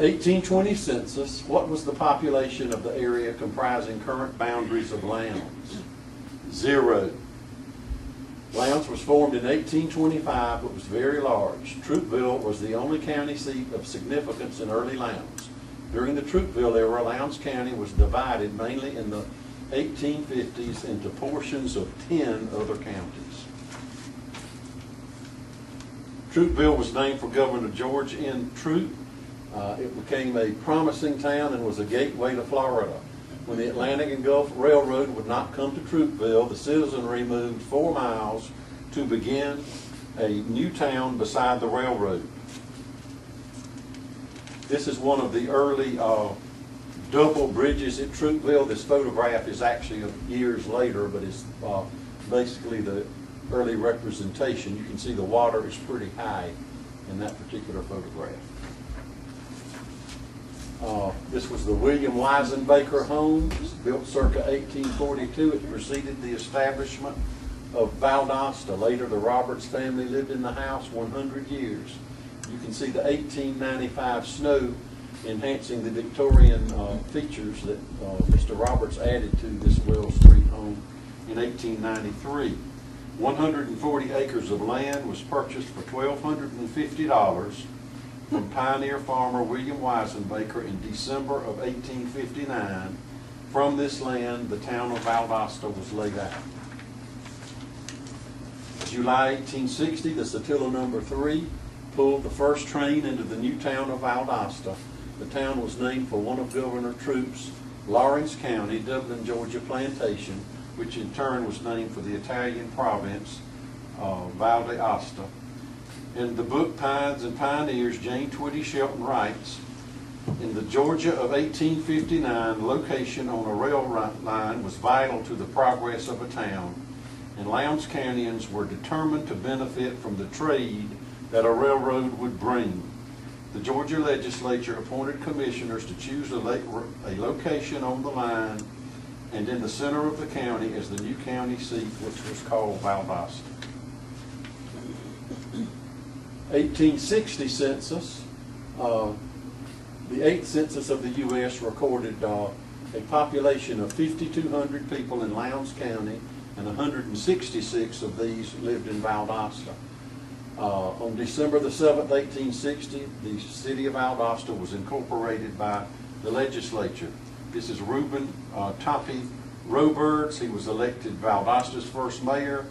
1820 census, what was the population of the area comprising current boundaries of Lowndes? 0. Lowndes was formed in 1825 but was very large. Troopville was the only county seat of significance in early Lowndes. During the Troopville era, Lowndes County was divided mainly in the 1850s into portions of 10 other counties. Troopville was named for Governor George N. Troop. It became a promising town and was a gateway to Florida. When the Atlantic and Gulf Railroad would not come to Troopville, the citizenry moved 4 miles to begin a new town beside the railroad. This is one of the early double bridges at Troopville. This photograph is actually of years later, but it's basically the early representation. You can see the water is pretty high in that particular photograph. This was the William Weisenbaker home, built circa 1842. It preceded the establishment of Valdosta. Later, the Roberts family lived in the house 100 years. You can see the 1895 snow enhancing the Victorian features that Mr. Roberts added to this Wells Street home in 1893. 140 acres of land was purchased for $1,250 from pioneer farmer William Weisenbaker in December of 1859. From this land, the town of Valdosta was laid out. July 1860, the Satilla No. 3 pulled the first train into the new town of Valdosta. The town was named for one of Governor Troop's Lawrence County, Dublin, Georgia plantation, which in turn was named for the Italian province of Valdosta. In the book Pines and Pioneers, Jane Twitty Shelton writes, in the Georgia of 1859, location on a rail line was vital to the progress of a town, and Lowndes Countyans were determined to benefit from the trade that a railroad would bring. The Georgia legislature appointed commissioners to choose a location on the line and in the center of the county as the new county seat, which was called Valdosta. 1860 census, the 8th census of the U.S. recorded a population of 5,200 people in Lowndes County, and 166 of these lived in Valdosta. On December the 7th, 1860, the city of Valdosta was incorporated by the legislature. This is Reuben Toppy Roberts. He was elected Valdosta's first mayor,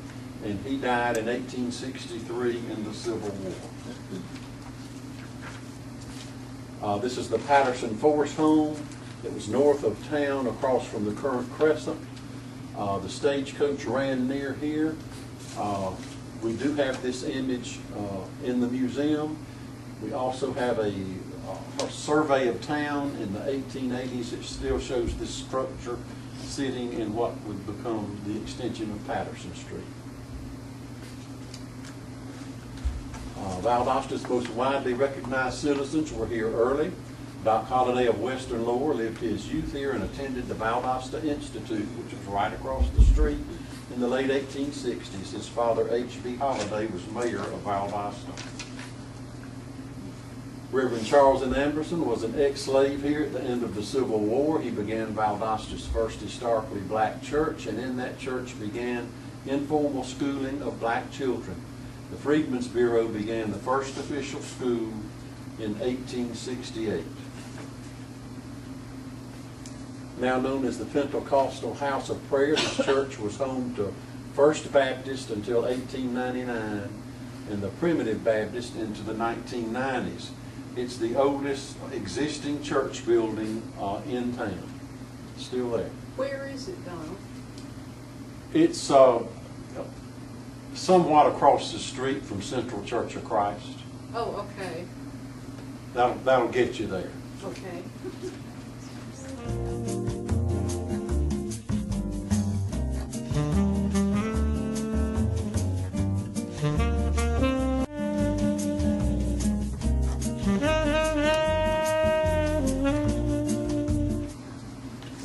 and he died in 1863 in the Civil War. This is the Patterson Forest home. It was north of town, across from the current Crescent. The stagecoach ran near here. We do have this image in the museum. We also have a survey of town in the 1880s. It still shows this structure sitting in what would become the extension of Patterson Street. Valdosta's most widely recognized citizens were here early. Doc Holliday of Western Lore lived his youth here and attended the Valdosta Institute, which was right across the street in the late 1860s. His father, H.B. Holliday, was mayor of Valdosta. Reverend Charles N. Anderson was an ex-slave here at the end of the Civil War. He began Valdosta's first historically black church, and in that church began informal schooling of black children. The Freedmen's Bureau began the first official school in 1868. Now known as the Pentecostal House of Prayer, this church was home to First Baptist until 1899 and the Primitive Baptist into the 1990s. It's the oldest existing church building in town. It's still there. Where is it, Donald? It's somewhat across the street from Central Church of Christ. Oh, okay. That'll get you there. Okay.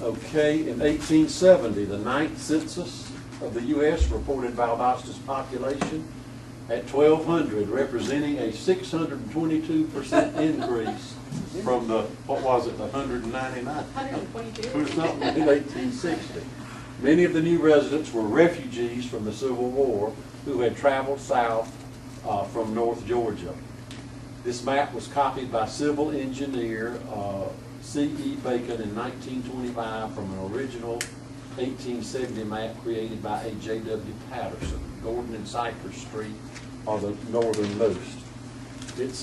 Okay, in 1870, the 9th census of the U.S. reported Valdosta's population at 1,200, representing a 622% increase from the, what was it, the 199? 122. It was something in 1860. Many of the new residents were refugees from the Civil War who had traveled south from North Georgia. This map was copied by civil engineer C.E. Bacon in 1925 from an original 1870 map created by a J.W. Patterson. Gordon and Cypress Street are the northernmost. It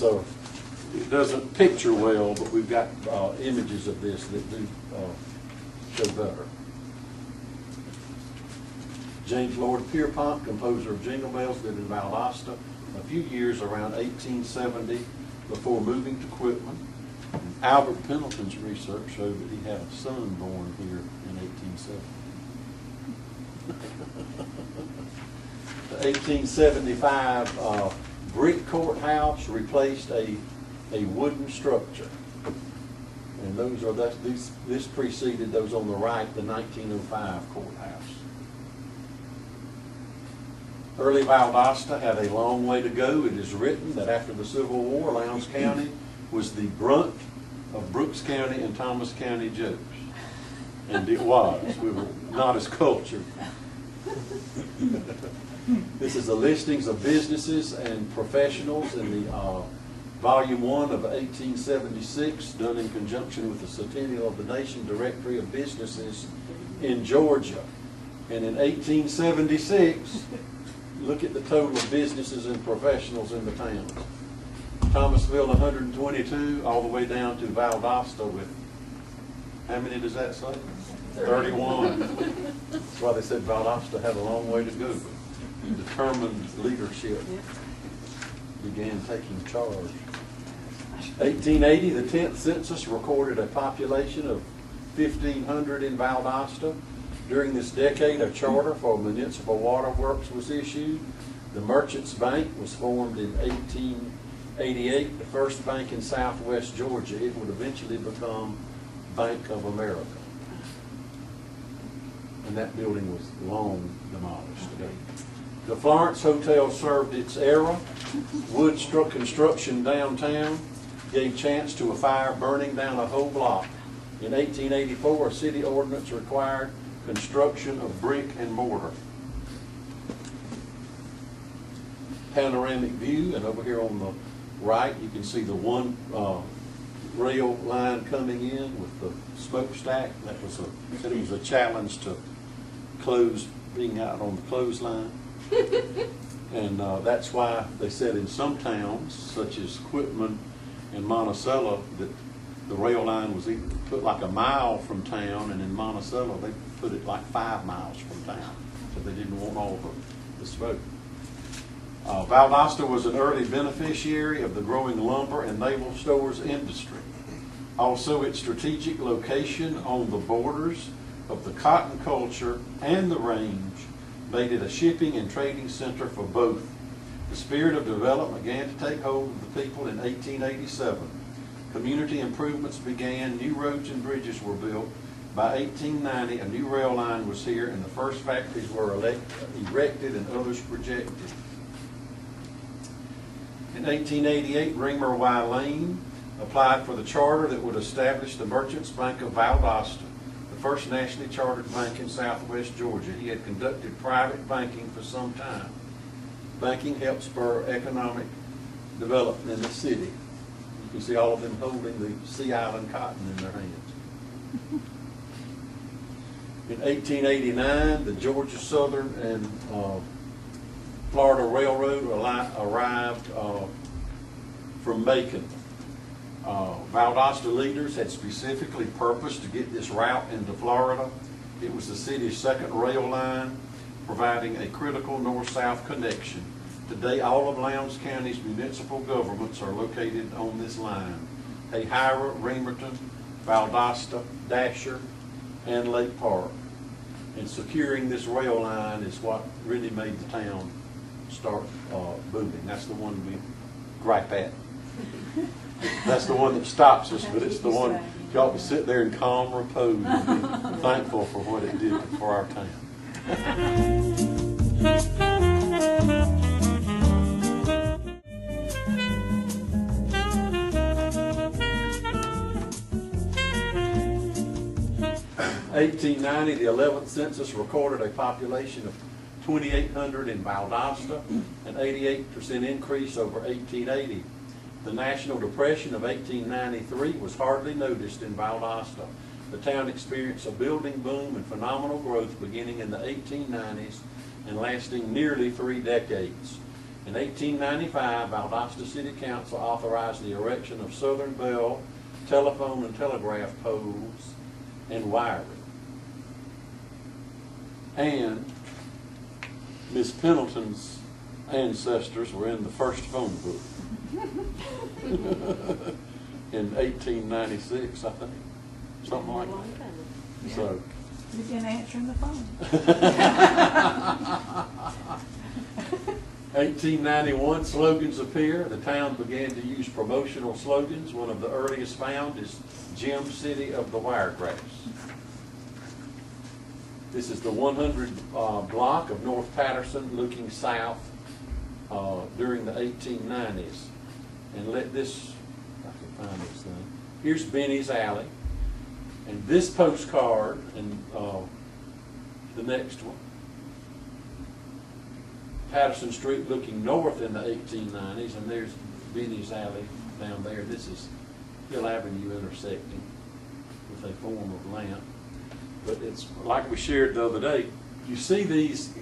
doesn't picture well, but we've got images of this that do show better. James Lord Pierpont, composer of Jingle Bells, lived in Valdosta a few years around 1870 before moving to Quitman. Albert Pendleton's research showed that he had a son born here in 1870. The 1875 brick courthouse replaced a wooden structure. And this preceded those on the right, the 1905 courthouse. Early Valdosta had a long way to go. It is written that after the Civil War, Lowndes County was the brunt of Brooks County and Thomas County jokes. And it was. We were not as cultured. This is the listings of businesses and professionals in the Volume 1 of 1876, done in conjunction with the Centennial of the Nation Directory of Businesses in Georgia. And in 1876, look at the total of businesses and professionals in the towns. Thomasville, 122, all the way down to Valdosta with, how many does that say? 31. That's why they said Valdosta had a long way to go. Determined leadership began taking charge. 1880, the 10th census recorded a population of 1,500 in Valdosta. During this decade, a charter for municipal waterworks was issued. The Merchants Bank was formed in 1888, the first bank in southwest Georgia. It would eventually become Bank of America. And that building was long demolished. The Florence Hotel served its era. Wood struck construction downtown, gave chance to a fire burning down a whole block. In 1884, a city ordinance required construction of brick and mortar. Panoramic view, and over here on the right you can see the one rail line coming in with the smokestack. That was it was a challenge to close, being out on the clothesline. And that's why they said in some towns, such as Quitman and Monticello, that the rail line was either put like a mile from town, and in Monticello they put it like 5 miles from town, so they didn't want all the smoke. Valdosta was an early beneficiary of the growing lumber and naval stores industry. Also, its strategic location on the borders of the cotton culture and the range made it a shipping and trading center for both. The spirit of development began to take hold of the people in 1887. Community improvements began, new roads and bridges were built. By 1890, a new rail line was here, and the first factories were erected and others projected. In 1888, Reamer Y. Lane applied for the charter that would establish the Merchants Bank of Valdosta, the first nationally chartered bank in southwest Georgia. He had conducted private banking for some time. Banking helped spur economic development in the city. You can see all of them holding the Sea Island cotton in their hands. In 1889, the Georgia Southern and Florida Railroad arrived from Macon. Valdosta leaders had specifically purposed to get this route into Florida. It was the city's second rail line, providing a critical north-south connection. Today, all of Lowndes County's municipal governments are located on this line: Hayhira, Reamerton, Valdosta, Dasher, and Lake Park. And securing this rail line is what really made the town start booming. That's the one we gripe at. That's the one that stops us, but it's the one you ought to sit there in calm repose and be thankful for what it did for our town. 1890, the 11th census recorded a population of 2,800 in Valdosta, an 88% increase over 1880. The National Depression of 1893 was hardly noticed in Valdosta. The town experienced a building boom and phenomenal growth beginning in the 1890s and lasting nearly 3 decades. In 1895, Valdosta City Council authorized the erection of Southern Bell telephone and telegraph poles and wiring. And Miss Pendleton's ancestors were in the first phone book in 1896, I think, something like that. Yeah. So, You didn't answering the phone. 1891 slogans appear. The town began to use promotional slogans. One of the earliest found is Gem City of the Wiregrass. This is the 100 block of North Patterson looking south during the 1890s. And let this, I can find this thing. Here's Benny's Alley. And this postcard and the next one. Patterson Street looking north in the 1890s, and there's Benny's Alley down there. This is Hill Avenue intersecting with a form of lamp. But it's like we shared the other day. You see these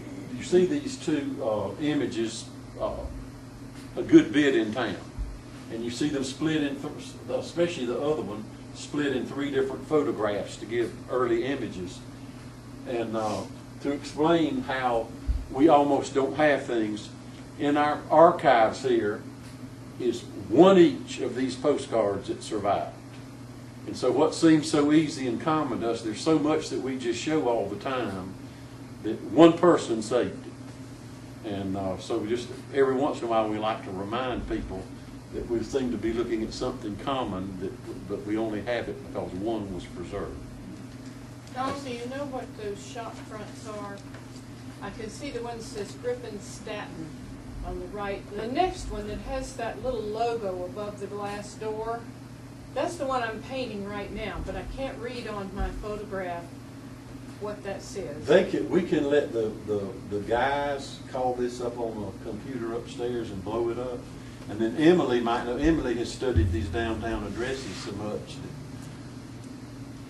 two images a good bit in town, and you see them split in, especially the other one, split in 3 different photographs to give early images, and to explain how we almost don't have things. In our archives here is 1 each of these postcards that survived. And so what seems so easy and common to us, there's so much that we just show all the time that one person saved it. And so just every once in a while we like to remind people that we seem to be looking at something common, but we only have it because one was preserved. Tom, do you know what those shop fronts are? I can see the one that says Griffin Staten on the right. The next one that has that little logo above the glass door, that's the one I'm painting right now, but I can't read on my photograph what that says. We can let the guys call this up on the computer upstairs and blow it up. And then Emily might know. Emily has studied these downtown addresses so much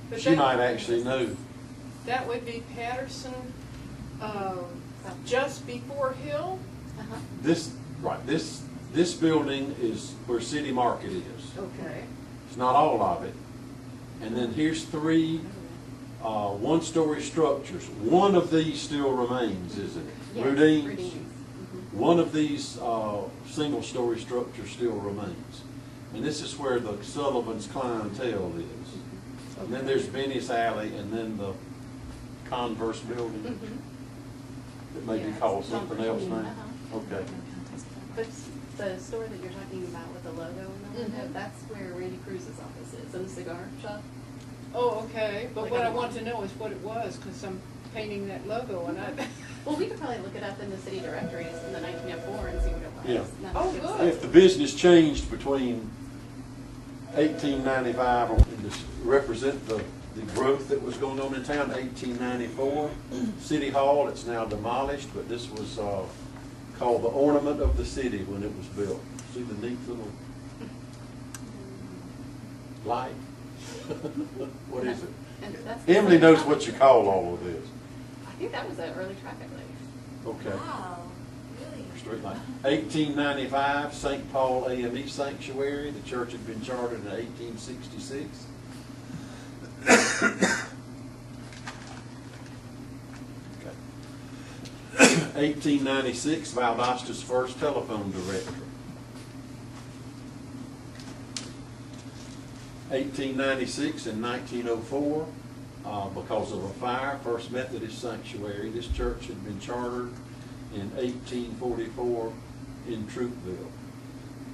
that she might actually know. That would be Patterson, just before Hill. This building is where City Market is. Okay. It's not all of it. And then here's 3 one-story structures. One of these still remains, isn't it? Yes, Rudines. Rudines. One of these single-story structures still remains. And this is where the Sullivan's clientele is. And then there's Benny's Alley, and then the Converse building that may be called something else now. Okay. But the store that you're talking about with the logo on the window, that's where Randy Cruz's office is, in the cigar shop. Oh, okay. But Like what on I the want wall. to know is what it was, because I'm painting that logo, and I. Well, we could probably look it up in the city directories in the 1904 and see what it was. Yeah. That Oh, gives good. us- If the business changed between 1895 and to represent the growth that was going on in town, 1894, City Hall, it's now demolished, but this was called the ornament of the city when it was built. See the neat little light? What is it? And that's Emily knows what you call all of this. I think that was an early traffic light. Okay. Wow, really? Street light. 1895, St. Paul AME Sanctuary. The church had been chartered in 1866. 1896, Valdosta's first telephone directory. 1896 and 1904, because of a fire, First Methodist Sanctuary. This church had been chartered in 1844 in Troopville.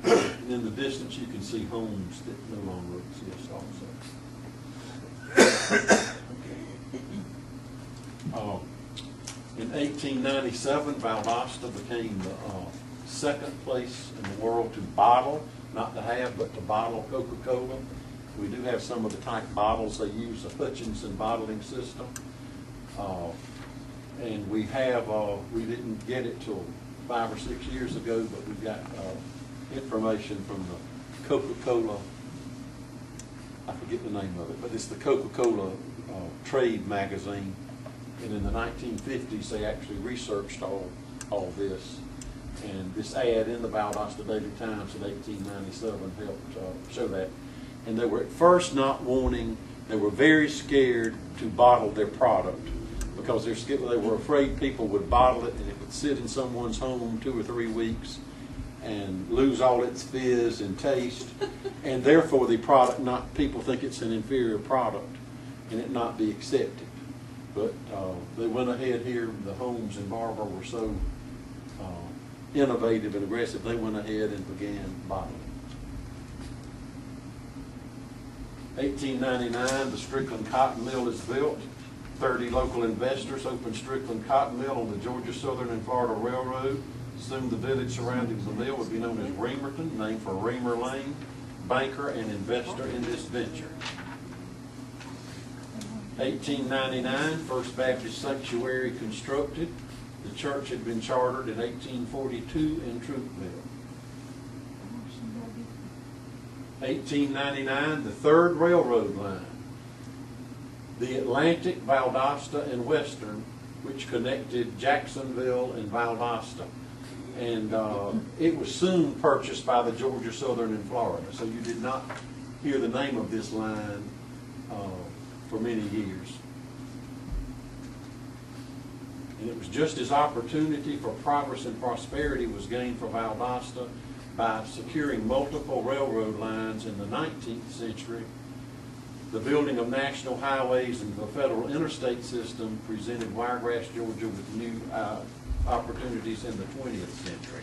And in the distance, you can see homes that no longer exist also. In 1897, Valdosta became the second place in the world to bottle, not to have, but to bottle Coca-Cola. We do have some of the type bottles. They use a Hutchinson bottling system. And we have, we didn't get it till 5 or 6 years ago, but we've got information from the Coca-Cola, I forget the name of it, but it's the Coca-Cola trade magazine. And in the 1950s, they actually researched all this. And this ad in the Valdosta Daily Times in 1897 helped show that. And they were at first not wanting, they were very scared to bottle their product because they were afraid people would bottle it and it would sit in someone's home 2 or 3 weeks and lose all its fizz and taste, and therefore the product not, people think it's an inferior product and it not be accepted. But they went ahead here, the Holmes and Barber were so innovative and aggressive, they went ahead and began bottling. 1899, the Strickland Cotton Mill is built. 30 local investors opened Strickland Cotton Mill on the Georgia Southern and Florida Railroad. Soon the village surrounding the mill would be known as Reamerton, named for Reamer Lane, banker and investor in this venture. 1899, First Baptist Sanctuary constructed. The church had been chartered in 1842 in Troopville. 1899, the third railroad line, the Atlantic, Valdosta, and Western, which connected Jacksonville and Valdosta. And it was soon purchased by the Georgia Southern and Florida. So you did not hear the name of this line for many years. And it was just as opportunity for progress and prosperity was gained for Valdosta by securing multiple railroad lines in the 19th century. The building of national highways and the federal interstate system presented Wiregrass, Georgia with new opportunities in the 20th century.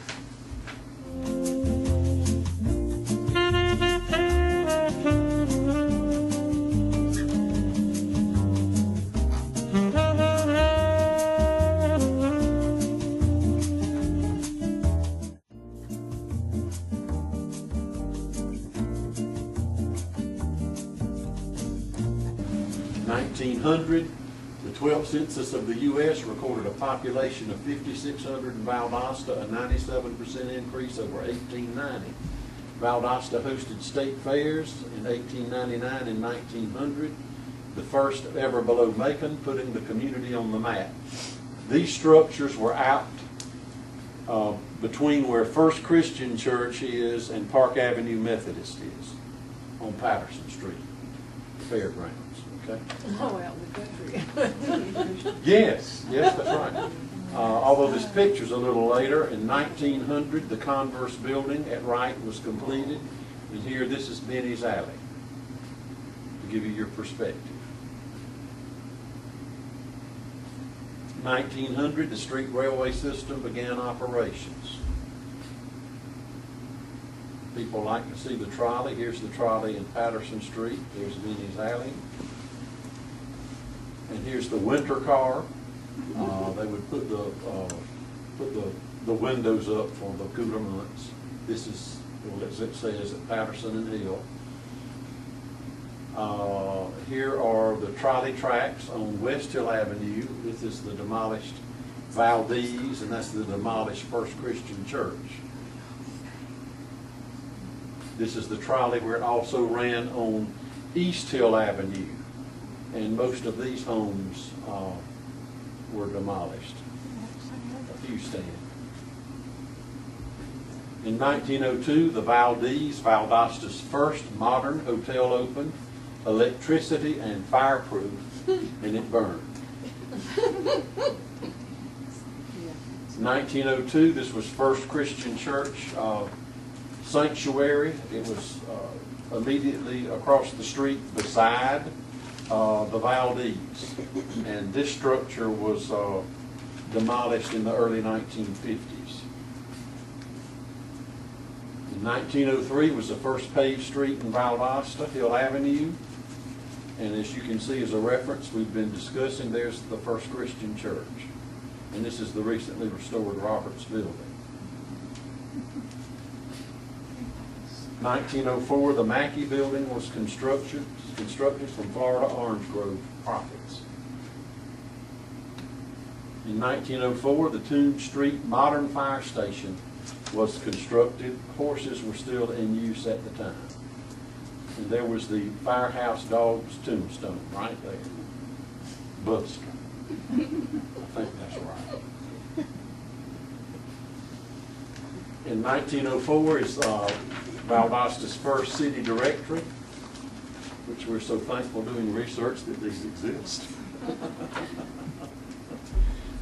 The 12th census of the U.S. recorded a population of 5,600 in Valdosta, a 97% increase over 1890. Valdosta hosted state fairs in 1899 and 1900, the first ever below Macon, putting the community on the map. These structures were out between where First Christian Church is and Park Avenue Methodist is on Patterson Street, the fairgrounds. Okay. Oh, out in the country. Yes, that's right. Although this picture's a little later, in 1900, the Converse building at Wright was completed. And here, this is Benny's Alley, to give you your perspective. 1900, the street railway system began operations. People like to see the trolley. Here's the trolley in Patterson Street. There's Benny's Alley. And here's the winter car. They would put the windows up for the cooler months. This is, as it says, at Patterson and Hill. Here are the trolley tracks on West Hill Avenue. This is the demolished Valdez, and that's the demolished First Christian Church. This is the trolley where it also ran on East Hill Avenue. And most of these homes were demolished. A few stand. In 1902, the Valdez, Valdosta's first modern hotel opened, electricity and fireproof, and it burned. 1902, this was First Christian Church sanctuary. It was immediately across the street beside the Valdez, and this structure was demolished in the early 1950s. In 1903 was the first paved street in Valdosta, Hill Avenue, and as you can see as a reference, we've been discussing, there's the First Christian Church, and this is the recently restored Roberts Building. 1904, the Mackey Building was constructed from Florida Orange Grove profits. In 1904, the Toon Street Modern Fire Station was constructed. Horses were still in use at the time. And there was the Firehouse Dog's tombstone right there. Buster. I think that's right. In 1904 is Valdosta's first city directory, which we're so thankful doing research that these exist.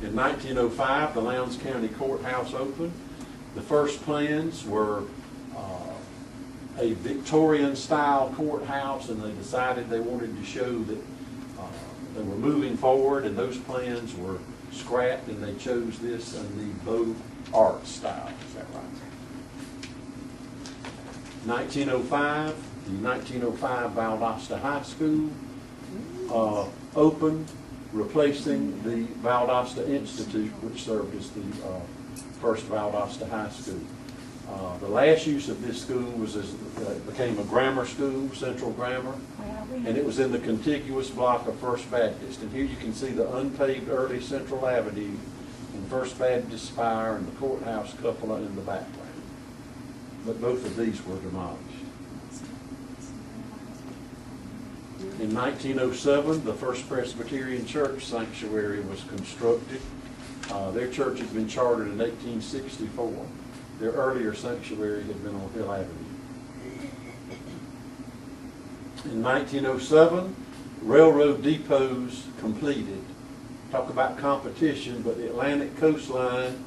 In 1905, the Lowndes County Courthouse opened. The first plans were a Victorian-style courthouse, and they decided they wanted to show that they were moving forward, and those plans were scrapped, and they chose this in the Beaux Arts style. Is that right? 1905, the 1905 Valdosta High School opened, replacing the Valdosta Institute, which served as the first Valdosta High School. The last use of this school was as it became a grammar school, Central Grammar, and it was in the contiguous block of First Baptist. And here you can see the unpaved early Central Avenue and First Baptist spire and the courthouse cupola in the background. But both of these were demolished. In 1907, the First Presbyterian Church sanctuary was constructed. Their church had been chartered in 1864. Their earlier sanctuary had been on Hill Avenue. In 1907, railroad depots completed. Talk about competition, but the Atlantic coastline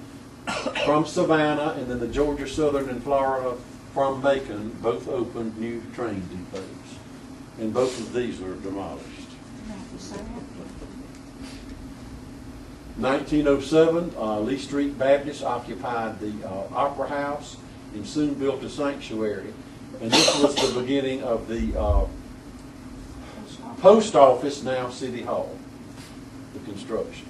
from Savannah and then the Georgia Southern and Florida from Macon both opened new train depots. And both of these were demolished. 1907, Lee Street Baptist occupied the Opera House and soon built a sanctuary. And this was the beginning of the post office, now City Hall, the construction.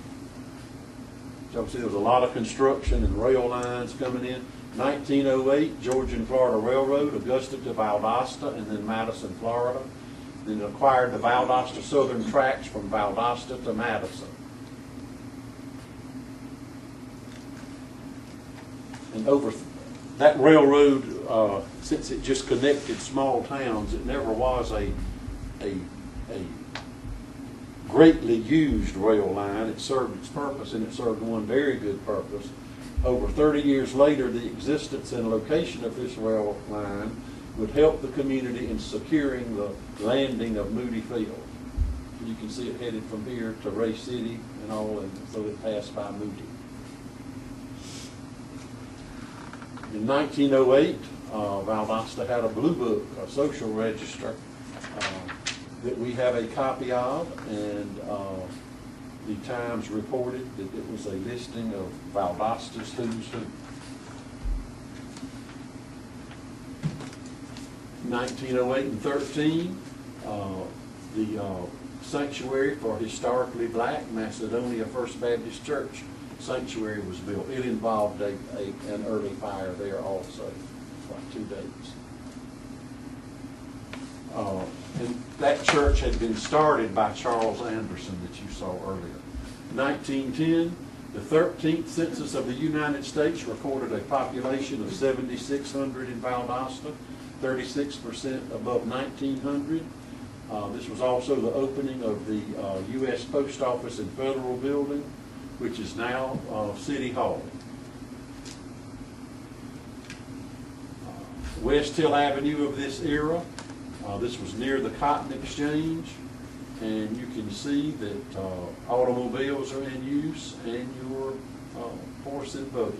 So see, there was a lot of construction and rail lines coming in. 1908, Georgia and Florida Railroad, Augusta to Valdosta, and then Madison, Florida. Then acquired the Valdosta Southern Tracks from Valdosta to Madison. And over that railroad, since it just connected small towns, it never was a greatly used rail line. It served its purpose, and it served one very good purpose. Over 30 years later, the existence and location of this rail line would help the community in securing the landing of Moody Field. You can see it headed from here to Ray City and all, and so it passed by Moody. In 1908, Valdosta had a blue book, a social register, that we have a copy of, and the Times reported that it was a listing of Valdosta's who's who. 1908 and 13, the sanctuary for historically black Macedonia First Baptist Church sanctuary was built. It involved an early fire there also, like 2 days. And that church had been started by Charles Anderson that you saw earlier. 1910, the 13th census of the United States recorded a population of 7,600 in Valdosta, 36% above 1900. This was also the opening of the U.S. Post Office and Federal Building, which is now City Hall. West Hill Avenue of this era, this was near the Cotton Exchange, and you can see that automobiles are in use and your horse and buggy.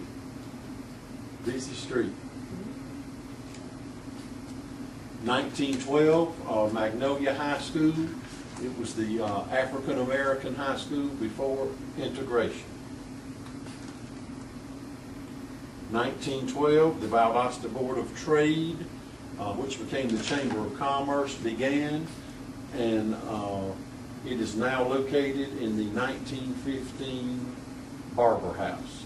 Busy street. 1912, Magnolia High School. It was the African American high school before integration. 1912, the Valdosta Board of Trade, which became the Chamber of Commerce, began, and it is now located in the 1915 Barber House.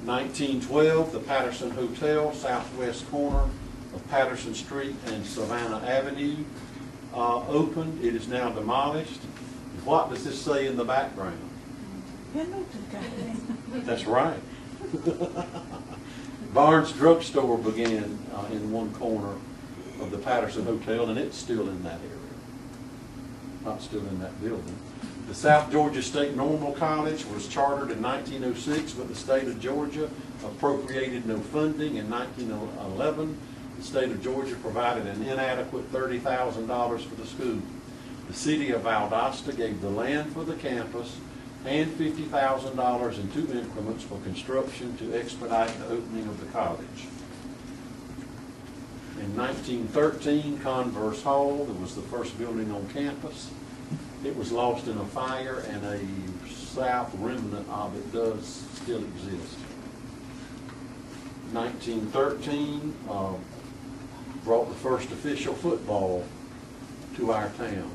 1912, the Patterson Hotel, southwest corner of Patterson Street and Savannah Avenue, opened. It is now demolished. What does this say in the background? That's right. Barnes Drug Store began in one corner of the Patterson Hotel, and it's still in that area. Not still in that building. The South Georgia State Normal College was chartered in 1906, but the state of Georgia appropriated no funding. In 1911, the state of Georgia provided an inadequate $30,000 for the school. The city of Valdosta gave the land for the campus and $50,000 in 2 increments for construction to expedite the opening of the college. In 1913, Converse Hall, that was the first building on campus. It was lost in a fire, and a south remnant of it does still exist. 1913 brought the first official football to our town.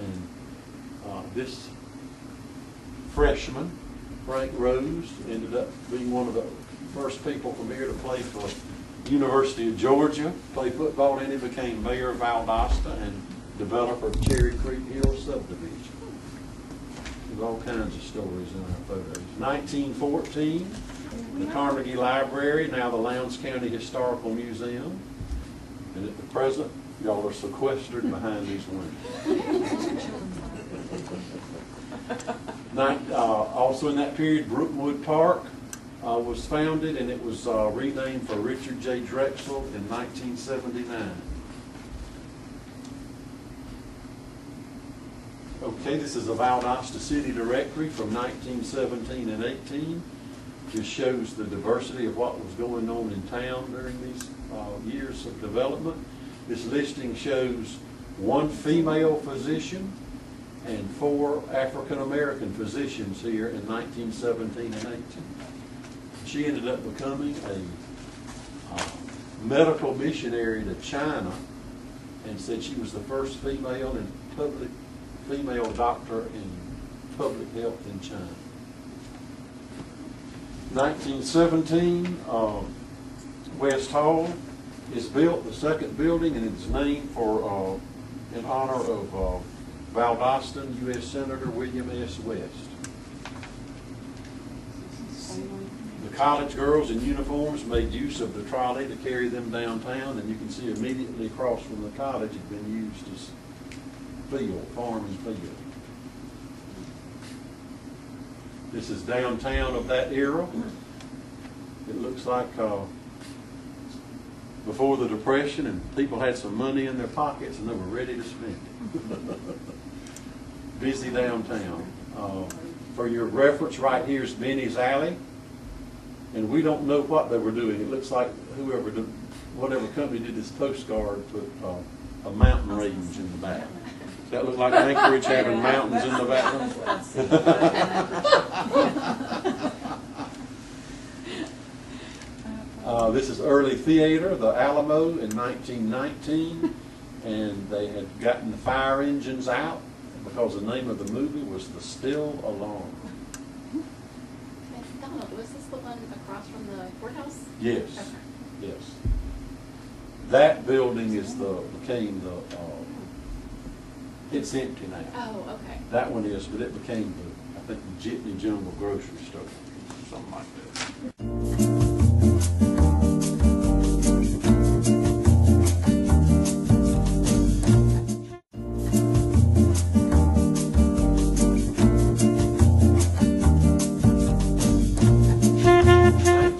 And this freshman, Frank Rose, ended up being one of the first people from here to play for University of Georgia, play football, and he became mayor of Valdosta and developer of Cherry Creek Hill subdivision. There's all kinds of stories in our photos. 1914, the Carnegie Library, now the Lowndes County Historical Museum. And at the present, y'all are sequestered behind these windows. Also in that period, Brookwood Park was founded, and it was renamed for Richard J. Drexel in 1979. Okay, this is a Valdosta City Directory from 1917 and 18. Just shows the diversity of what was going on in town during these years of development. This listing shows 1 female physician and 4 African-American physicians here in 1917 and 18. She ended up becoming a medical missionary to China, and said she was the first female doctor in public health in China. 1917, West Hall is built, the second building, and it's named for in honor of Valdostan U.S. Senator William S. West. The college girls in uniforms made use of the trolley to carry them downtown, and you can see immediately across from the college had been used as farm and field. This is downtown of that era. It looks like before the Depression, and people had some money in their pockets and they were ready to spend it. Busy downtown. For your reference, right here is Benny's Alley, and we don't know what they were doing. It looks like whatever company did this postcard put a mountain range in the back. Does that look like Anchorage having mountains in the background? This is early theater, the Alamo, in 1919, and they had gotten the fire engines out because the name of the movie was The Still Alarm. Donald, was this the one across from the courthouse? Yes. Okay. Yes. That building became it's empty now. Oh, okay. That one is, but it became I think the Jitney Jungle grocery store, something like that.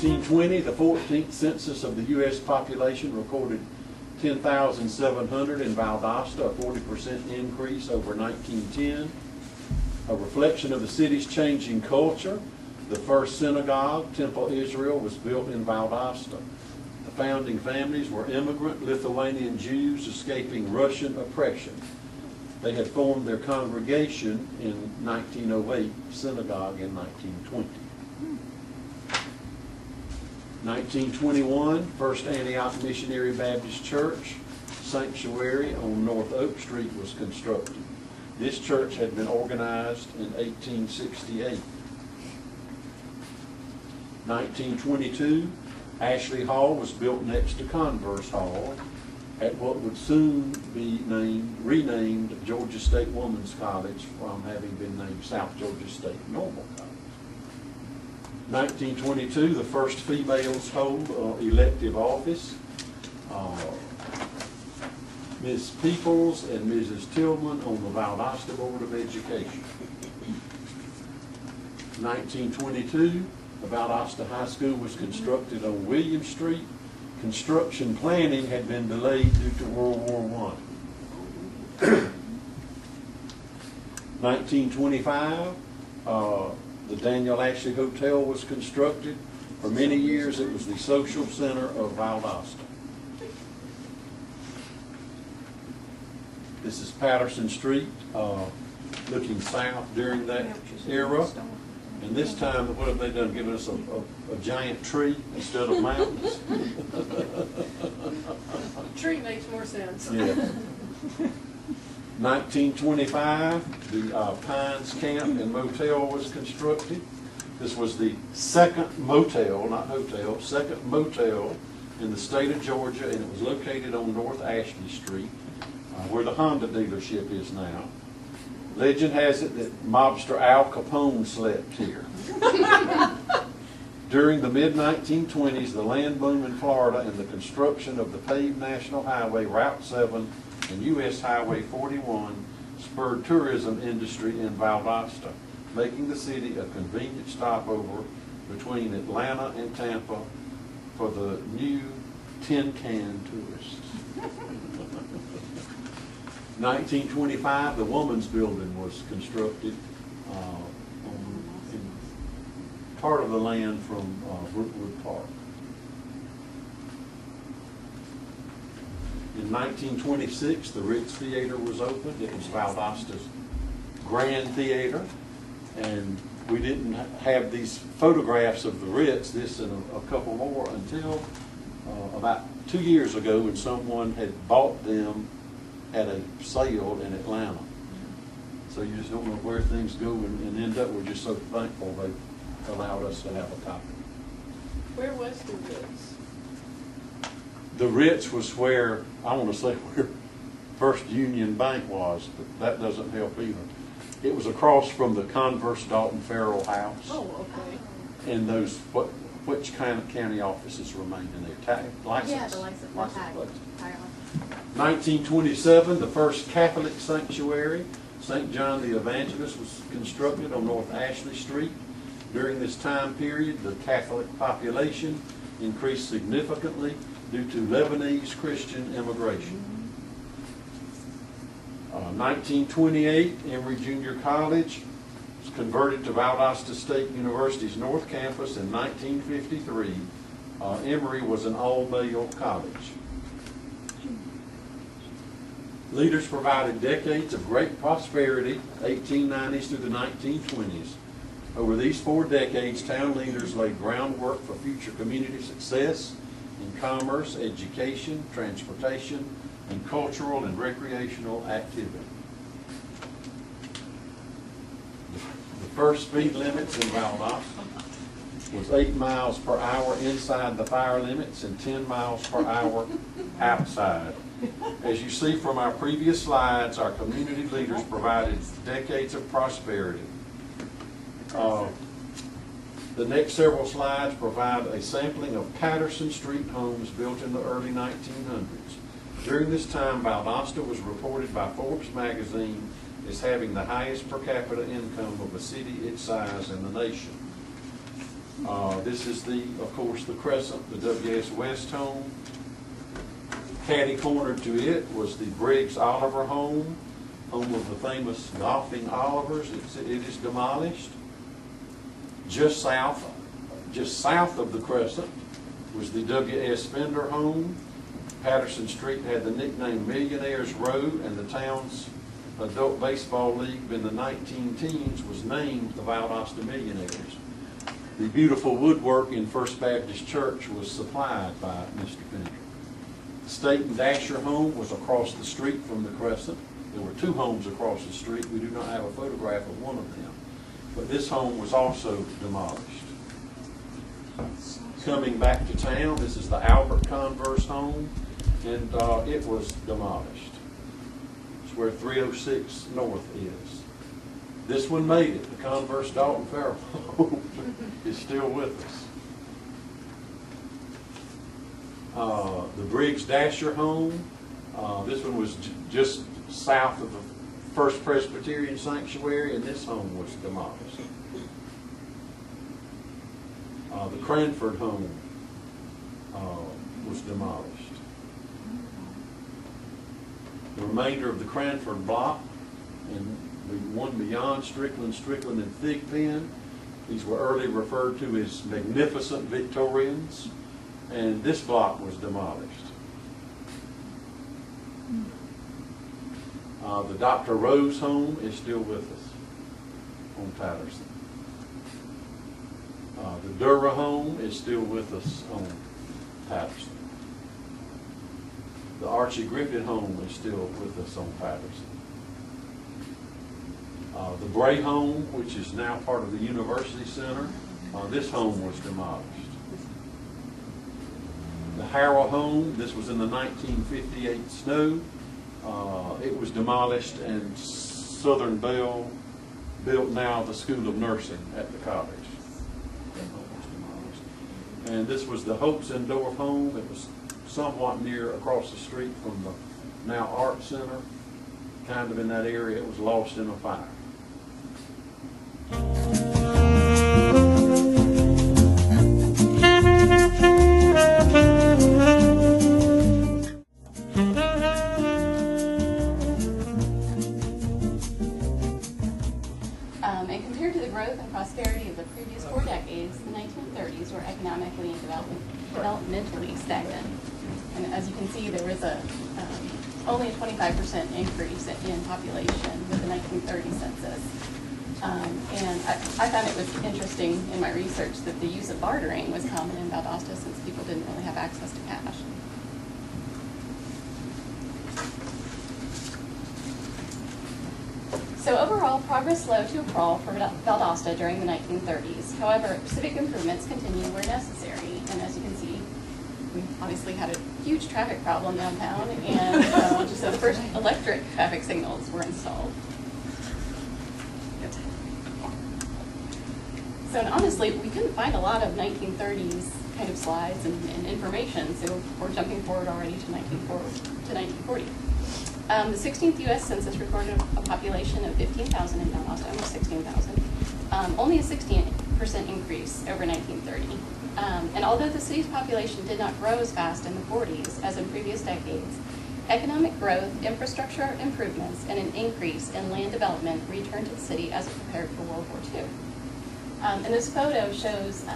1920, the 14th census of the U.S. population recorded 10,700 in Valdosta, a 40% increase over 1910. A reflection of the city's changing culture, the first synagogue, Temple Israel, was built in Valdosta. The founding families were immigrant Lithuanian Jews escaping Russian oppression. They had formed their congregation in 1908, synagogue in 1920. 1921, First Antioch Missionary Baptist Church sanctuary on North Oak Street was constructed. This church had been organized in 1868. 1922, Ashley Hall was built next to Converse Hall at what would soon be renamed Georgia State Women's College from having been named South Georgia State Normal College. 1922, the first females hold elective office. Ms. Peoples and Mrs. Tillman on the Valdosta Board of Education. 1922, the Valdosta High School was constructed on William Street. Construction planning had been delayed due to World War I. 1925, the Daniel Ashley Hotel was constructed. For many years, it was the social center of Valdosta. This is Patterson Street, looking south during that era. And this time, what have they done? Given us a giant tree instead of mountains? Tree makes more sense. Yeah. 1925, the Pines Camp and Motel was constructed. This was the second motel, not hotel, second motel in the state of Georgia, and it was located on North Ashley Street, where the Honda dealership is now. Legend has it that mobster Al Capone slept here. During the mid-1920s, the land boom in Florida and the construction of the paved National Highway Route 7 and U.S. Highway 41 spurred tourism industry in Valdosta, making the city a convenient stopover between Atlanta and Tampa for the new tin can tourists. 1925, the Woman's Building was constructed in part of the land from Brookwood Park. In 1926, the Ritz Theater was opened. It was Valdosta's Grand Theater, and we didn't have these photographs of the Ritz, this and a couple more, until about 2 years ago when someone had bought them at a sale in Atlanta. So you just don't know where things go and end up. We're just so thankful they allowed us to have a copy. Where was the Ritz? The Ritz was where, I want to say where First Union Bank was, but that doesn't help either. It was across from the Converse Dalton Farrell House. Oh, okay. And those, which kind of county offices remain in there? License? Yeah, the license plates. tag. 1927, the first Catholic sanctuary, St. John the Evangelist, was constructed on North Ashley Street. During this time period, the Catholic population increased significantly due to Lebanese Christian immigration. 1928, Emory Junior College was converted to Valdosta State University's North Campus in 1953. Emory was an all-male college. Leaders provided decades of great prosperity, 1890s through the 1920s. Over these 4 decades, town leaders laid groundwork for future community success in commerce, education, transportation, and cultural and recreational activity. The first speed limits in Valdosta was 8 miles per hour inside the fire limits and 10 miles per hour outside. As you see from our previous slides, our community leaders provided decades of prosperity. The next several slides provide a sampling of Patterson Street homes built in the early 1900s. During this time, Valdosta was reported by Forbes magazine as having the highest per capita income of a city its size in the nation. This is of course, the Crescent, the W.S. West home. Catty-cornered to it was the Briggs Oliver home of the famous golfing Olivers. It is demolished. Just south of the Crescent was the W.S. Fender home. Patterson Street had the nickname Millionaires Row, and the town's adult baseball league in the 19-teens was named the Valdosta Millionaires. The beautiful woodwork in First Baptist Church was supplied by Mr. Fender. The State and Dasher home was across the street from the Crescent. There were 2 homes across the street. We do not have a photograph of one of them. But this home was also demolished. Coming back to town, this is the Albert Converse home, and it was demolished. It's where 306 North is. This one made it. The Converse Dalton Farrell home is still with us. The Briggs Dasher home, this one was just south of the First Presbyterian Sanctuary, and this home was demolished. The Cranford home was demolished. The remainder of the Cranford block and the one beyond Strickland, and Thigpen, these were early referred to as magnificent Victorians, and this block was demolished. The Dr. Rose home is still with us on Patterson. The Dura home is still with us on Patterson. The Archie Griffith home is still with us on Patterson. The Bray home, which is now part of the University Center, this home was demolished. The Harrell home, this was in the 1958 snow. It was demolished, and Southern Bell built now the School of Nursing at the college. And this was the Hopesendorf home. It was somewhat near across the street from the now Art Center, kind of in that area. It was lost in a fire. And compared to the growth and prosperity of the previous 4 decades, the 1930s were economically and developmentally stagnant. And as you can see, there was only a 25% increase in population with the 1930 census. And I found it was interesting in my research that the use of bartering was common in Valdosta since people didn't really have access to cash. So overall, progress slowed to a crawl for Valdosta during the 1930s. However, civic improvements continue where necessary. And as you can see, we obviously had a huge traffic problem downtown, and just the first electric traffic signals were installed. So and honestly, we couldn't find a lot of 1930s kind of slides and information, so we're jumping forward already to 1940. The 16th U.S. Census recorded a population of 15,000 in Valdosta, almost 16,000, only a 16% increase over 1930. And although the city's population did not grow as fast in the 40s as in previous decades, economic growth, infrastructure improvements, and an increase in land development returned to the city as it prepared for World War II. And this photo shows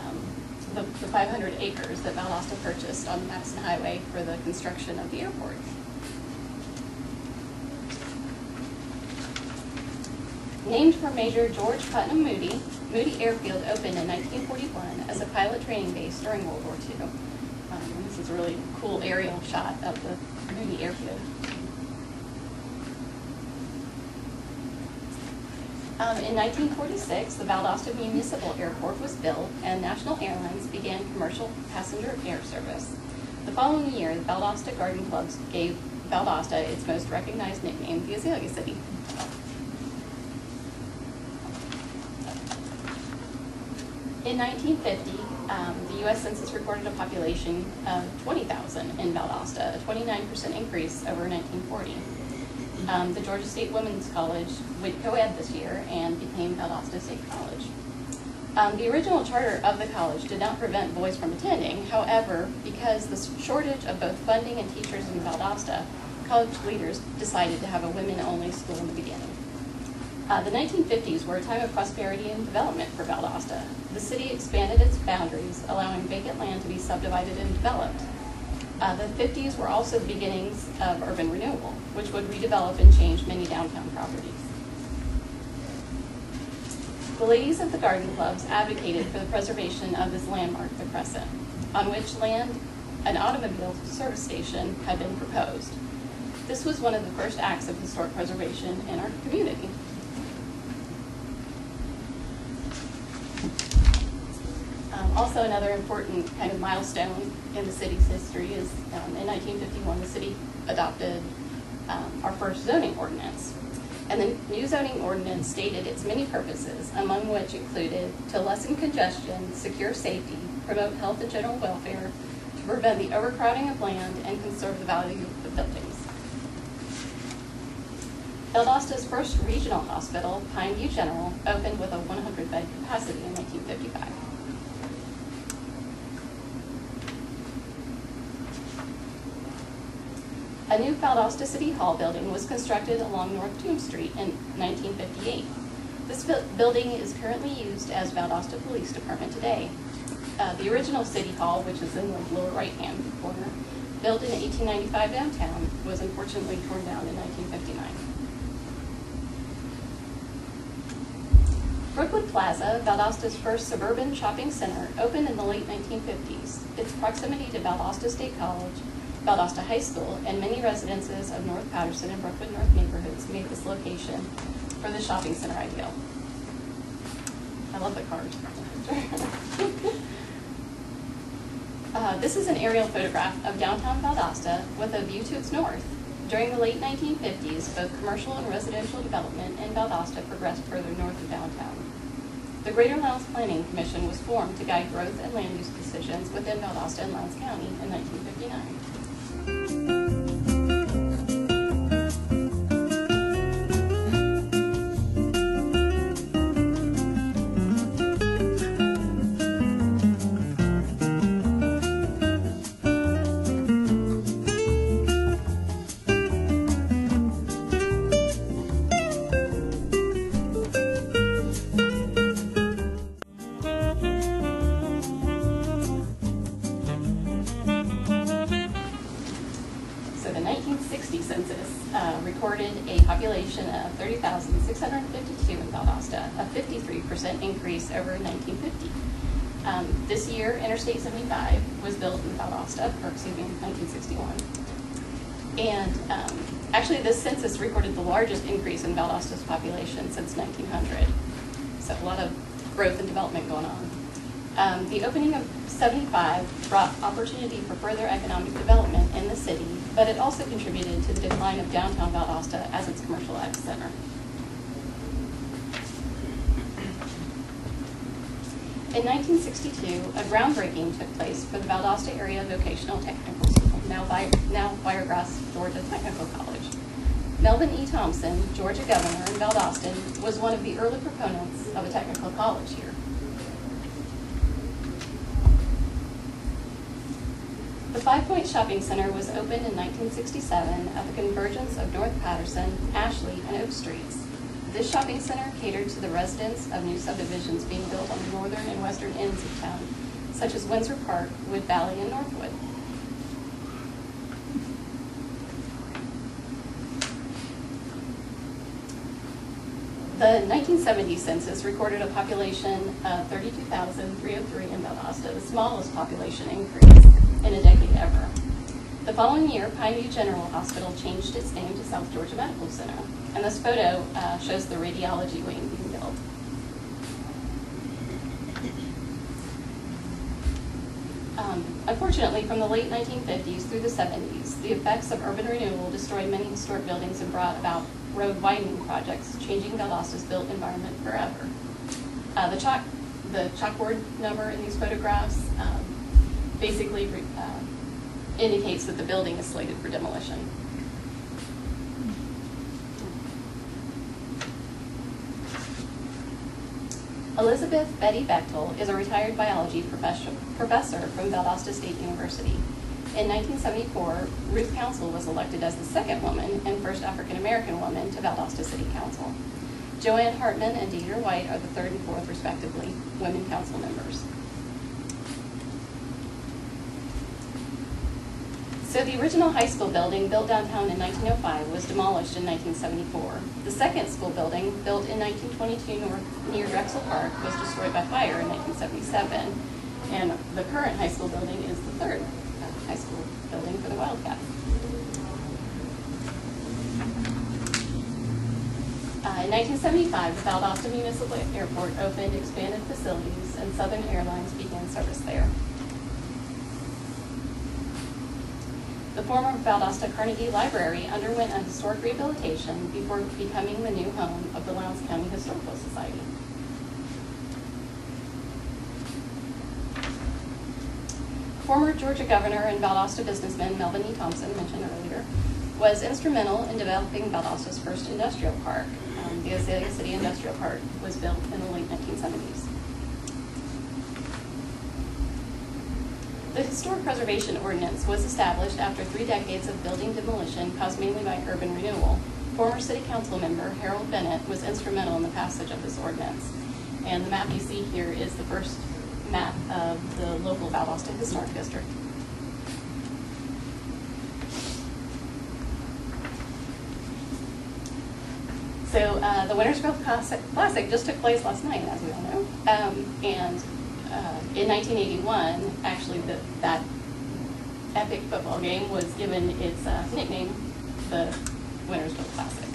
the 500 acres that Valdosta purchased on the Madison Highway for the construction of the airport. Named for Major George Putnam Moody, Moody Airfield opened in 1941 as a pilot training base during World War II. And this is a really cool aerial shot of the Moody Airfield. In 1946, the Valdosta Municipal Airport was built and National Airlines began commercial passenger air service. The following year, the Valdosta Garden Clubs gave Valdosta its most recognized nickname, the Azalea City. In 1950, the U.S. Census recorded a population of 20,000 in Valdosta, a 29% increase over 1940. The Georgia State Women's College went co-ed this year and became Valdosta State College. The original charter of the college did not prevent boys from attending. However, because the shortage of both funding and teachers in Valdosta, college leaders decided to have a women-only school in the beginning. The 1950s were a time of prosperity and development for Valdosta. The city expanded its boundaries, allowing vacant land to be subdivided and developed. The 50s were also the beginnings of urban renewal, which would redevelop and change many downtown properties. The ladies of the garden clubs advocated for the preservation of this landmark, the Crescent, on which land an automobile service station had been proposed. This was one of the first acts of historic preservation in our community. Also, another important kind of milestone in the city's history is in 1951, the city adopted our first zoning ordinance. And the new zoning ordinance stated its many purposes, among which included to lessen congestion, secure safety, promote health and general welfare, to prevent the overcrowding of land, and conserve the value of buildings. Valdosta's first regional hospital, Pineview General, opened with a 100-bed capacity in 1955. A new Valdosta City Hall building was constructed along North Tombs Street in 1958. This building is currently used as Valdosta Police Department today. The original City Hall, which is in the lower right-hand corner, built in 1895 downtown, was unfortunately torn down in 1959. Brookwood Plaza, Valdosta's first suburban shopping center, opened in the late 1950s. Its proximity to Valdosta State College, Valdosta High School, and many residences of North Patterson and Brookwood North neighborhoods made this location for the shopping center ideal. I love the card. This is an aerial photograph of downtown Valdosta with a view to its north. During the late 1950s, both commercial and residential development in Valdosta progressed further north of downtown. The Greater Lowndes Planning Commission was formed to guide growth and land use decisions within Valdosta and Lowndes County in 1959. Recorded a population of 30,652 in Valdosta, a 53% increase over 1950. This year, Interstate 75 was built in Valdosta, or excuse me, 1961. And actually, this census recorded the largest increase in Valdosta's population since 1900. So a lot of growth and development going on. The opening of 75 brought opportunity for further economic development in the city, but it also contributed to the decline of downtown Valdosta as its commercialized center. In 1962, a groundbreaking took place for the Valdosta Area Vocational Technical School, now Wiregrass Georgia Technical College. Melvin E. Thompson, Georgia governor in Valdosta, was one of the early proponents of a technical college here. The Five Point Shopping Center was opened in 1967 at the convergence of North Patterson, Ashley, and Oak Streets. This shopping center catered to the residents of new subdivisions being built on the northern and western ends of town, such as Windsor Park, Wood Valley, and Northwood. The 1970 census recorded a population of 32,303 in Valdosta, the smallest population increase in a decade ever. The following year, Pineview General Hospital changed its name to South Georgia Medical Center, and this photo shows the radiology wing being built. Unfortunately, from the late 1950s through the 70s, the effects of urban renewal destroyed many historic buildings and brought about road widening projects, changing Valdosta's built environment forever. The chalkboard number in these photographs basically indicates that the building is slated for demolition. Elizabeth Betty Bechtel is a retired biology professor from Valdosta State University. In 1974, Ruth Council was elected as the second woman and first African-American woman to Valdosta City Council. Joanne Hartman and Deidre White are the third and fourth, respectively, women council members. So the original high school building, built downtown in 1905, was demolished in 1974. The second school building, built in 1922 near Drexel Park, was destroyed by fire in 1977. And the current high school building is the third high school building for the Wildcat. In In 1975, the Valdosta Municipal Airport opened expanded facilities, and Southern Airlines began service there. The former Valdosta Carnegie Library underwent a historic rehabilitation before becoming the new home of the Lowndes County Historical Society. Former Georgia Governor and Valdosta businessman Melvin E. Thompson, mentioned earlier, was instrumental in developing Valdosta's first industrial park. The Azalea City Industrial Park was built in the late 1970s. The Historic Preservation Ordinance was established after 3 decades of building demolition caused mainly by urban renewal. Former City Council member Harold Bennett was instrumental in the passage of this ordinance. And the map you see here is the first map of the local Valdosta Historic District. So the Winners Grove Classic just took place last night, as we all know. In 1981, actually that epic football game was given its nickname, the Winners Grove Classic.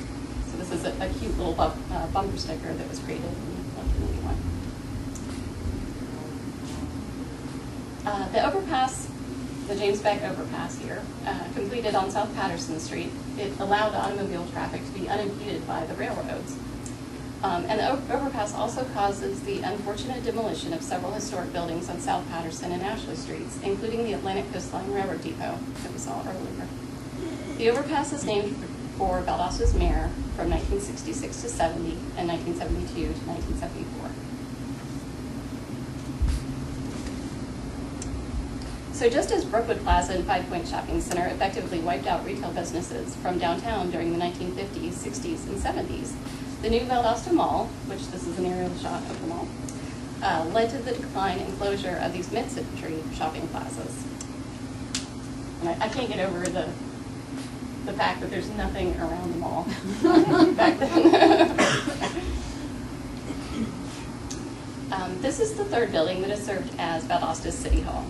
So this is a cute little bumper sticker that was created in 1981. The overpass, the James Beck overpass here, completed on South Patterson Street. It allowed automobile traffic to be unimpeded by the railroads. And the overpass also causes the unfortunate demolition of several historic buildings on South Patterson and Ashley Streets, including the Atlantic Coastline Railroad Depot that we saw earlier. The overpass is named for Valdosta's mayor from 1966 to 70 and 1972 to 1974. So just as Brookwood Plaza and Five Point Shopping Center effectively wiped out retail businesses from downtown during the 1950s, 60s, and 70s, the new Valdosta Mall, which this is an aerial shot of the mall, led to the decline and closure of these mid-century shopping plazas. And I can't get over the fact that there's nothing around the mall back then. This is the third building that has served as Valdosta's City Hall.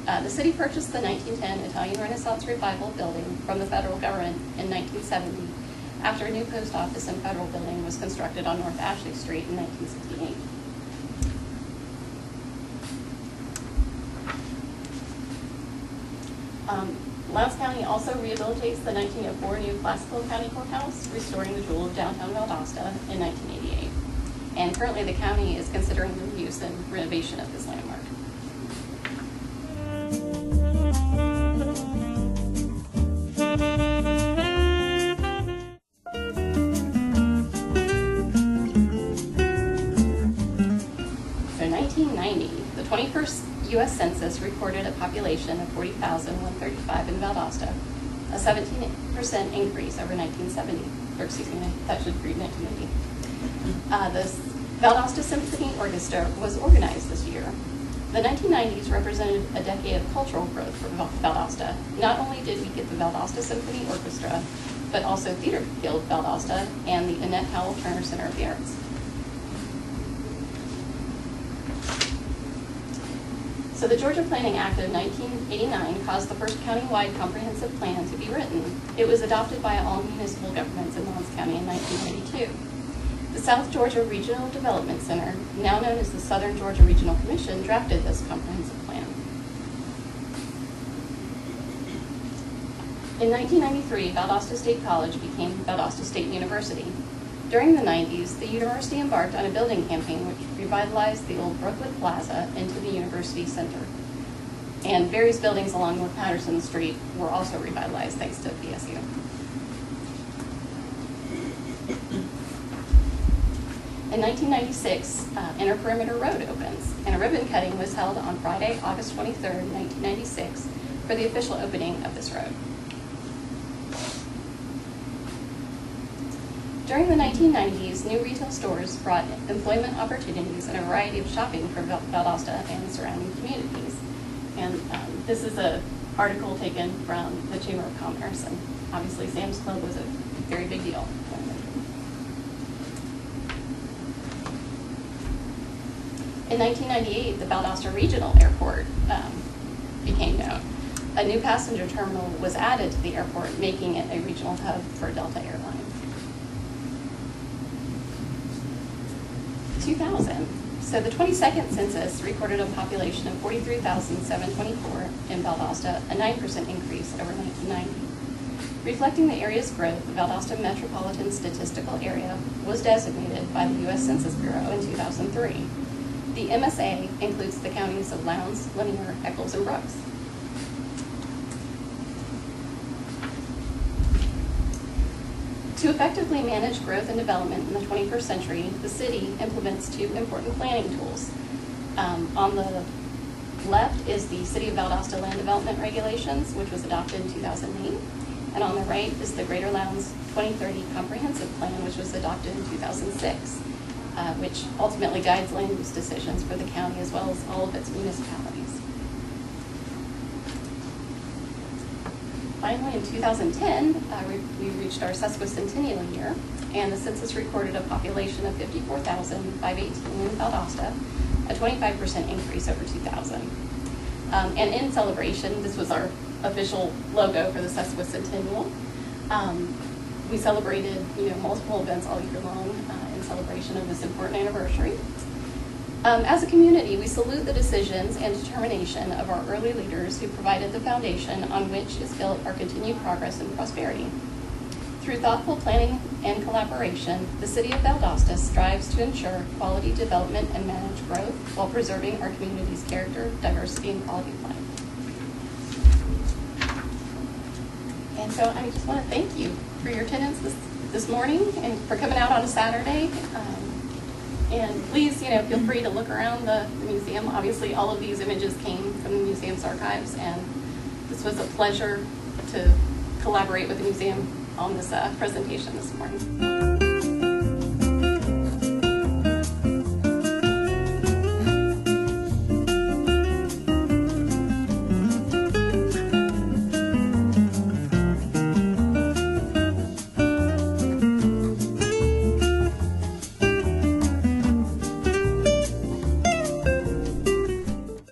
The city purchased the 1910 Italian Renaissance Revival building from the federal government in 1970 after a new post office and federal building was constructed on North Ashley Street in 1968. Lowndes County also rehabilitates the 1904 new Classical County Courthouse, restoring the jewel of downtown Valdosta in 1988. And currently the county is considering the reuse and renovation of this landmark. So 1990, the 21st U.S. Census recorded a population of 40,135 in Valdosta, a 17% increase over 1970, or excuse me, that should read 1980. The Valdosta Symphony Orchestra was organized this year. The 1990s represented a decade of cultural growth for Valdosta. Not only did we get the Valdosta Symphony Orchestra, but also Theater Guild Valdosta and the Annette Howell Turner Center of the Arts. So the Georgia Planning Act of 1989 caused the first county-wide comprehensive plan to be written. It was adopted by all municipal governments in Lowndes County in 1992. The South Georgia Regional Development Center, now known as the Southern Georgia Regional Commission, drafted this comprehensive plan. In 1993, Valdosta State College became Valdosta State University. During the 90s, the university embarked on a building campaign which revitalized the old Brookwood Plaza into the University Center. And various buildings along North Patterson Street were also revitalized thanks to VSU. In 1996, Inner Perimeter Road opens, and a ribbon cutting was held on Friday, August 23rd, 1996, for the official opening of this road. During the 1990s, new retail stores brought employment opportunities and a variety of shopping for Valdosta and surrounding communities. And this is an article taken from the Chamber of Commerce, and obviously Sam's Club was a very big deal. In 1998, the Valdosta Regional Airport became known. A new passenger terminal was added to the airport, making it a regional hub for Delta Airlines. 2000. So the 22nd census recorded a population of 43,724 in Valdosta, a 9% increase over 1990. Reflecting the area's growth, the Valdosta Metropolitan Statistical Area was designated by the U.S. Census Bureau in 2003. The MSA includes the counties of Lowndes, Lanier, Eccles, and Brooks. To effectively manage growth and development in the 21st century, the city implements two important planning tools. On the left is the City of Valdosta Land Development Regulations, which was adopted in 2008. And on the right is the Greater Lowndes 2030 Comprehensive Plan, which was adopted in 2006, which ultimately guides land use decisions for the county as well as all of its municipalities. Finally, in 2010, we reached our Sesquicentennial year, and the census recorded a population of 54,518 in Valdosta, a 25% increase over 2000. And in celebration, this was our official logo for the Sesquicentennial. We celebrated, multiple events all year long in celebration of this important anniversary. As a community, we salute the decisions and determination of our early leaders who provided the foundation on which is built our continued progress and prosperity. Through thoughtful planning and collaboration, the City of Valdosta strives to ensure quality development and manage growth while preserving our community's character, diversity, and quality of life. And so I just want to thank you for your attendance this morning and for coming out on a Saturday. And please, feel free to look around the museum. Obviously, all of these images came from the museum's archives, and this was a pleasure to collaborate with the museum on this presentation this morning.